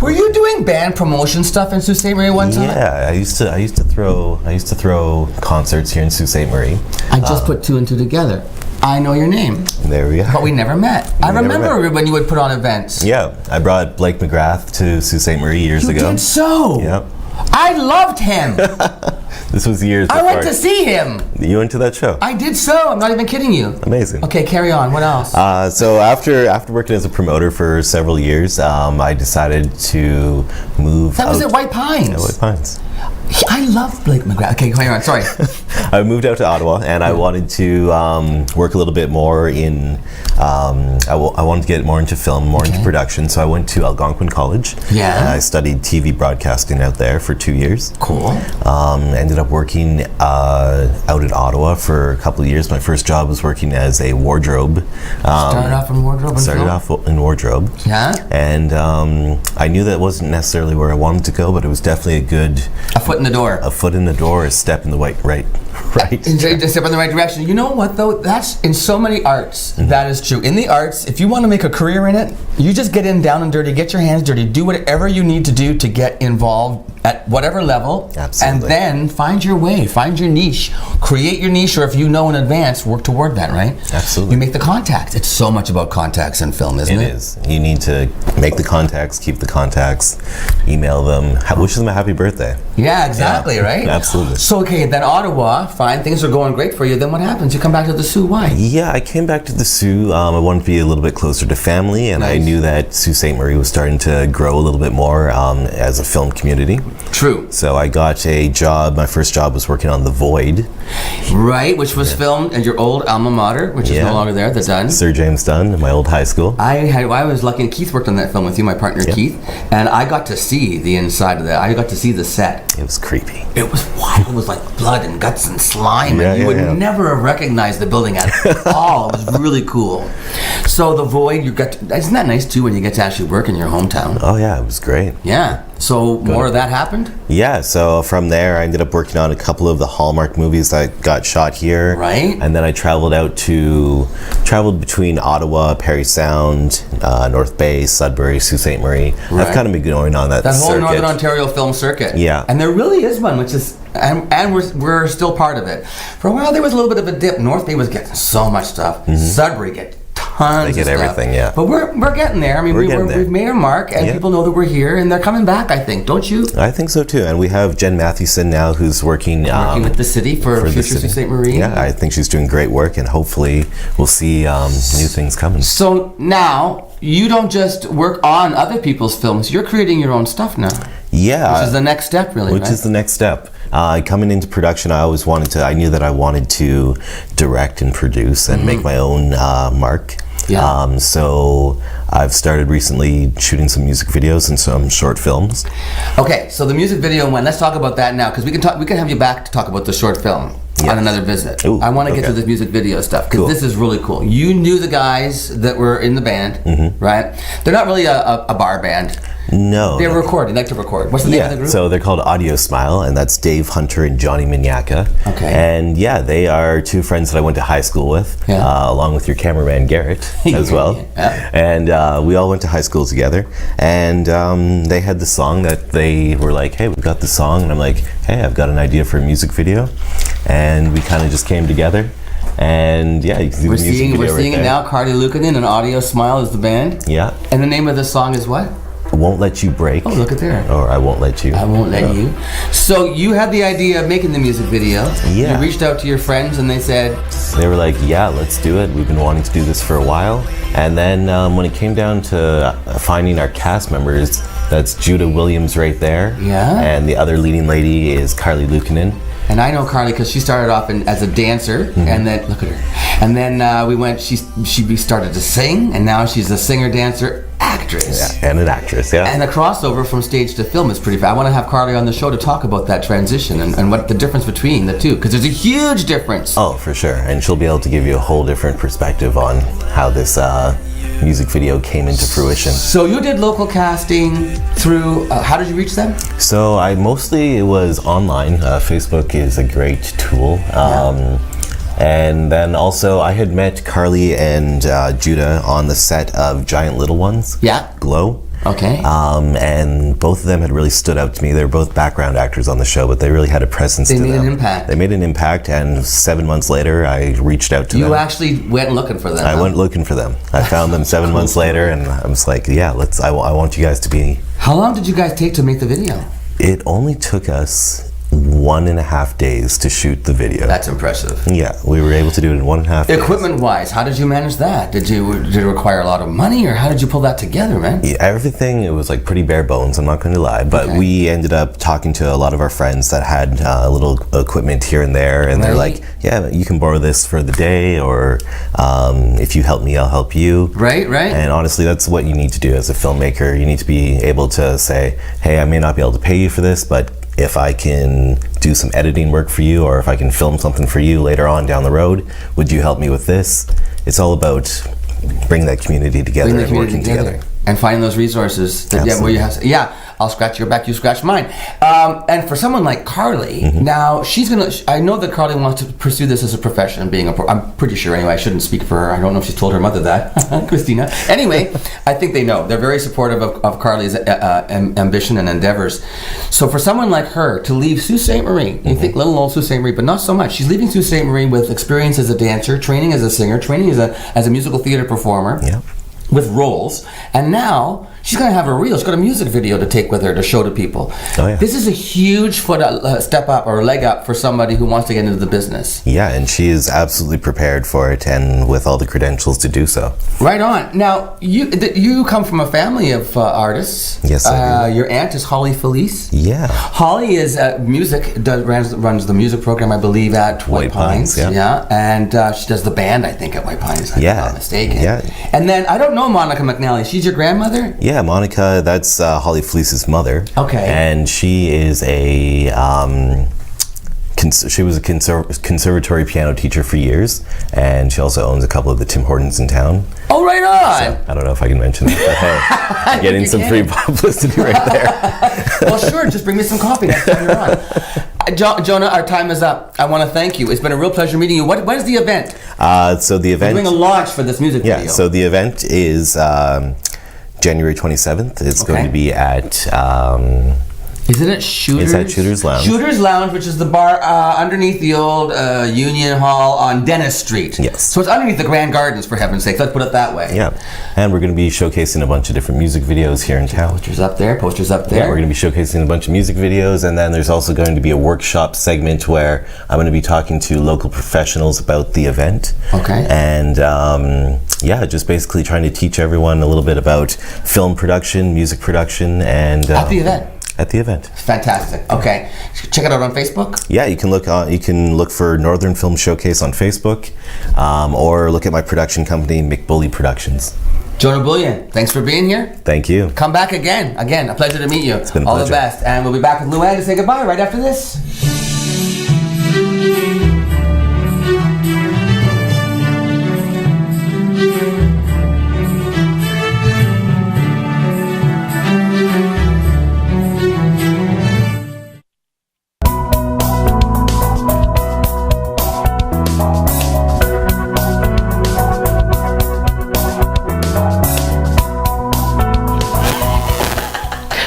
Speaker 1: Were you doing band promotion stuff in Sault Ste. Marie one time?
Speaker 6: Yeah, I used to throw concerts here in Sault Ste. Marie.
Speaker 1: I just put two and two together. I know your name.
Speaker 6: There we are.
Speaker 1: But we never met. I remember when you would put on events.
Speaker 6: Yeah, I brought Blake McGrath to Sault Ste. Marie years ago.
Speaker 1: You did so?
Speaker 6: Yep.
Speaker 1: I loved him.
Speaker 6: This was years before.
Speaker 1: I went to see him.
Speaker 6: You went to that show?
Speaker 1: I did so. I'm not even kidding you.
Speaker 6: Amazing.
Speaker 1: Okay, carry on. What else?
Speaker 6: So after working as a promoter for several years, I decided to move.
Speaker 1: That was at White Pines.
Speaker 6: Yeah, White Pines.
Speaker 1: I love Blake McGrath. Okay, carry on. Sorry.
Speaker 6: I moved out to Ottawa, and I wanted to work a little bit more in. I wanted to get more into film, more into production. So I went to Algonquin College.
Speaker 1: Yeah.
Speaker 6: And I studied TV broadcasting out there for 2 years.
Speaker 1: Cool.
Speaker 6: Ended up working out in Ottawa for a couple of years. My first job was working as a wardrobe.
Speaker 1: Started off in wardrobe.
Speaker 6: In wardrobe.
Speaker 1: Yeah.
Speaker 6: And I knew that wasn't necessarily where I wanted to go, but it was definitely
Speaker 1: a foot in the door.
Speaker 6: A foot in the door, a step in the right.
Speaker 1: A step in the right direction. You know what though? That's in so many arts. That is true. In the arts, if you want to make a career in it, you just get in down and dirty, get your hands dirty, do whatever you need to do to get involved at whatever level.
Speaker 6: Absolutely.
Speaker 1: And then find your way, find your niche, create your niche, or if you know in advance, work toward that, right?
Speaker 6: Absolutely.
Speaker 1: You make the contacts. It's so much about contacts in film, isn't it?
Speaker 6: It is. You need to make the contacts, keep the contacts, email them, wish them a happy birthday.
Speaker 1: Yeah, exactly, right?
Speaker 6: Absolutely.
Speaker 1: So, okay, then Ottawa, fine, things are going great for you. Then what happens? You come back to the Sioux, why?
Speaker 6: Yeah, I came back to the Sioux. I wanted to be a little bit closer to family, and I knew that Sault Ste. Marie was starting to grow a little bit more as a film community.
Speaker 1: True.
Speaker 6: So I got a job. My first job was working on The Void.
Speaker 1: Right, which was filmed at your old alma mater, which is no longer there, the Dunn.
Speaker 6: Sir James Dunn, my old high school.
Speaker 1: I was lucky, and Keith worked on that film with you, my partner Keith, and I got to see the inside of that. I got to see the set.
Speaker 6: It was creepy.
Speaker 1: It was wild. It was like blood and guts and slime, and you would never have recognized the building at all. It was really cool. So The Void, isn't that nice too when you get to actually work in your hometown?
Speaker 6: Oh yeah, it was great.
Speaker 1: Yeah. So more of that happened?
Speaker 6: Yeah, so from there I ended up working on a couple of the Hallmark movies that got shot here.
Speaker 1: Right.
Speaker 6: And then I traveled between Ottawa, Parry Sound, North Bay, Sudbury, Sault Ste. Marie.
Speaker 1: Right.
Speaker 6: I've kind of been going on that
Speaker 1: whole
Speaker 6: circuit.
Speaker 1: Northern Ontario film circuit.
Speaker 6: Yeah.
Speaker 1: And there really is one, which is, and we're still part of it. For a while there was a little bit of a dip. North Bay was getting so much stuff. Sudbury get tons
Speaker 6: They get
Speaker 1: of stuff.
Speaker 6: everything, yeah.
Speaker 1: But we're getting there. I mean,
Speaker 6: We're getting there.
Speaker 1: we've made our mark, and
Speaker 6: Yeah.
Speaker 1: people know that we're here, and they're coming back, I think, don't you?
Speaker 6: I think so too. And we have Jen Mathewson now who's working
Speaker 1: Working with the city for
Speaker 6: the
Speaker 1: Future
Speaker 6: city.
Speaker 1: St. Marie.
Speaker 6: Yeah, I think she's doing great work, and hopefully we'll see new things coming.
Speaker 1: So now, you don't just work on other people's films, you're creating your own stuff now.
Speaker 6: Yeah.
Speaker 1: Which is the next step, really,
Speaker 6: Which
Speaker 1: right?
Speaker 6: is the next step. Coming into production, I knew that I wanted to direct and produce and make my own mark.
Speaker 1: Yeah.
Speaker 6: So I've started recently shooting some music videos and some short films.
Speaker 1: Okay, so the music video one, let's talk about that now, because we can have you back to talk about the short film
Speaker 6: Yeah.
Speaker 1: on another visit.
Speaker 6: Ooh,
Speaker 1: I want to get to
Speaker 6: okay.
Speaker 1: this music video stuff, because
Speaker 6: Cool.
Speaker 1: this is really cool. You knew the guys that were in the band, right? They're not really a bar band.
Speaker 6: No.
Speaker 1: They record, they like to record. What's the name of the group?
Speaker 6: So they're called Audio Smile, and that's Dave Hunter and Johnny Minyaka.
Speaker 1: Okay.
Speaker 6: And yeah, they are two friends that I went to high school with,
Speaker 1: Yeah.
Speaker 6: along with your cameraman Garrett as well.
Speaker 1: Yeah.
Speaker 6: And we all went to high school together. And they had the song that they were like, hey, we've got the song. And I'm like, hey, I've got an idea for a music video. And we kind of just came together. And yeah, you can see
Speaker 1: We're
Speaker 6: the music
Speaker 1: seeing,
Speaker 6: video
Speaker 1: we're seeing
Speaker 6: right
Speaker 1: it
Speaker 6: there.
Speaker 1: now. Carly Lukanen and Audio Smile is the band.
Speaker 6: Yeah.
Speaker 1: And the name of the song is what?
Speaker 6: Won't Let You Break.
Speaker 1: Oh, look at there.
Speaker 6: Or I Won't Let You.
Speaker 1: I Won't Let You. So you had the idea of making the music video.
Speaker 6: Yeah.
Speaker 1: You reached out to your friends and they said,
Speaker 6: They were like, yeah, let's do it. We've been wanting to do this for a while. And then when it came down to finding our cast members, that's Judah Williams right there.
Speaker 1: Yeah.
Speaker 6: And the other leading lady is Carly Lukanen.
Speaker 1: and I know Carly because she started off as a dancer, and then look at her, and then she started to sing, and now she's a singer, dancer, actress.
Speaker 6: Yeah, and an actress, yeah.
Speaker 1: And the crossover from stage to film is pretty fast. I want to have Carly on the show to talk about that transition and what the difference between the two, because there's a huge difference.
Speaker 6: Oh, for sure. And she'll be able to give you a whole different perspective on how this music video came into fruition.
Speaker 1: So you did local casting through, how did you reach them?
Speaker 6: So it was online. Facebook is a great tool. And then also I had met Carly and Judah on the set of Giant Little Ones.
Speaker 1: Yeah.
Speaker 6: Glow.
Speaker 1: Okay.
Speaker 6: And both of them had really stood out to me. They're both background actors on the show, but they really had a presence to them.
Speaker 1: They made an impact.
Speaker 6: They made an impact, and 7 months later, I reached out to them.
Speaker 1: You actually went looking for them.
Speaker 6: I went looking for them. I found them 7 months later, and I was like, yeah, I want you guys to be...
Speaker 1: How long did you guys take to make the video?
Speaker 6: It only took us 1.5 days to shoot the video.
Speaker 1: That's impressive.
Speaker 6: Yeah, we were able to do it in 1.5 days.
Speaker 1: Equipment-wise, how did you manage that? Did it require a lot of money, or how did you pull that together, man?
Speaker 6: Yeah, everything, it was like pretty bare bones, I'm not going to lie, but
Speaker 1: Okay.
Speaker 6: we ended up talking to a lot of our friends that had little equipment here and there, and they're
Speaker 1: Right.
Speaker 6: like, yeah, you can borrow this for the day, or if you help me, I'll help you.
Speaker 1: Right.
Speaker 6: And honestly, that's what you need to do as a filmmaker. You need to be able to say, hey, I may not be able to pay you for this, but if I can do some editing work for you, or if I can film something for you later on down the road, would you help me with this? It's all about bringing that community together and working together.
Speaker 1: And finding those resources. That, where you have, I'll scratch your back, you scratch mine. And for someone like Carly, now I know that Carly wants to pursue this as a profession, I'm pretty sure anyway, I shouldn't speak for her. I don't know if she's told her mother that, Christina. Anyway, I think they know. They're very supportive of Carly's ambition and endeavors. So for someone like her to leave Sault Ste. Marie, you think little old Sault Ste. Marie, but not so much. She's leaving Sault Ste. Marie with experience as a dancer, training as a singer, training as a musical theater performer.
Speaker 6: Yeah.
Speaker 1: With roles, and now she's going to have a reel. She's got a music video to take with her to show to people.
Speaker 6: Oh, yeah.
Speaker 1: This is a huge step up or leg up for somebody who wants to get into the business.
Speaker 6: Yeah, and she is absolutely prepared for it, and with all the credentials to do so.
Speaker 1: Right on. Now, you come from a family of artists.
Speaker 6: Yes, I do.
Speaker 1: Your aunt is Holly Felice.
Speaker 6: Yeah.
Speaker 1: Holly is runs the music program, I believe, at White Pines.
Speaker 6: Yeah.
Speaker 1: And she does the band, I think, at White Pines. If I'm not mistaken.
Speaker 6: Yeah.
Speaker 1: And then I don't know Monica McNally. She's your grandmother?
Speaker 6: Yeah, Monica, that's Holly Felice's mother.
Speaker 1: Okay.
Speaker 6: And she is she was a conservatory piano teacher for years, and she also owns a couple of the Tim Hortons in town.
Speaker 1: Oh, right on!
Speaker 6: So, I don't know if I can mention that, but hey, getting some free publicity right there.
Speaker 1: Well, sure, just bring me some coffee next time you're on. Jonah, our time is up. I want to thank you. It's been a real pleasure meeting you. When is the event?
Speaker 6: So the event...
Speaker 1: We're doing a launch for this music video.
Speaker 6: Yeah, so the event is January 27th. It's going to be at...
Speaker 1: Isn't it Shooters?
Speaker 6: It's at Shooters Lounge.
Speaker 1: Shooters Lounge, which is the bar underneath the old Union Hall on Dennis Street.
Speaker 6: Yes.
Speaker 1: So it's underneath the Grand Gardens, for heaven's sake. Let's put it that way.
Speaker 6: Yeah, and we're going to be showcasing a bunch of different music videos here in town.
Speaker 1: Posters up there.
Speaker 6: Yeah, we're going to be showcasing a bunch of music videos, and then there's also going to be a workshop segment where I'm going to be talking to local professionals about the event.
Speaker 1: Okay.
Speaker 6: And yeah, just basically trying to teach everyone a little bit about film production, music production, and
Speaker 1: At the event.
Speaker 6: At the event.
Speaker 1: Fantastic. Okay. Check it out on Facebook.
Speaker 6: Yeah, you can look for Northern Film Showcase on Facebook, or look at my production company, McBully Productions.
Speaker 1: Jonah Bullion, thanks for being here.
Speaker 6: Thank you.
Speaker 1: Come back again. Again, a pleasure to meet you.
Speaker 6: It's been a
Speaker 1: All the
Speaker 6: pleasure.
Speaker 1: best. And we'll be back with Luann to say goodbye right after this.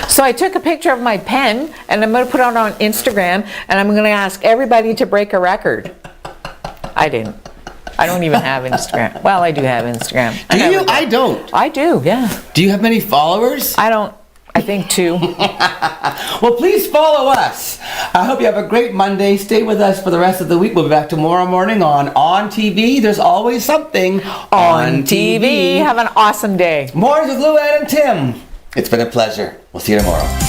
Speaker 2: So I took a picture of my pen and I'm going to put it on Instagram and I'm going to ask everybody to break a record. I didn't. I don't even have Instagram. Well, I do have Instagram.
Speaker 1: Do you? I don't.
Speaker 2: I do, yeah.
Speaker 1: Do you have many followers?
Speaker 2: I don't. I think 2.
Speaker 1: Well, please follow us. I hope you have a great Monday. Stay with us for the rest of the week. We'll be back tomorrow morning on ONNtv. There's always something
Speaker 2: On TV. Have an awesome day.
Speaker 1: More with Luann and Tim. It's been a pleasure. We'll see you tomorrow.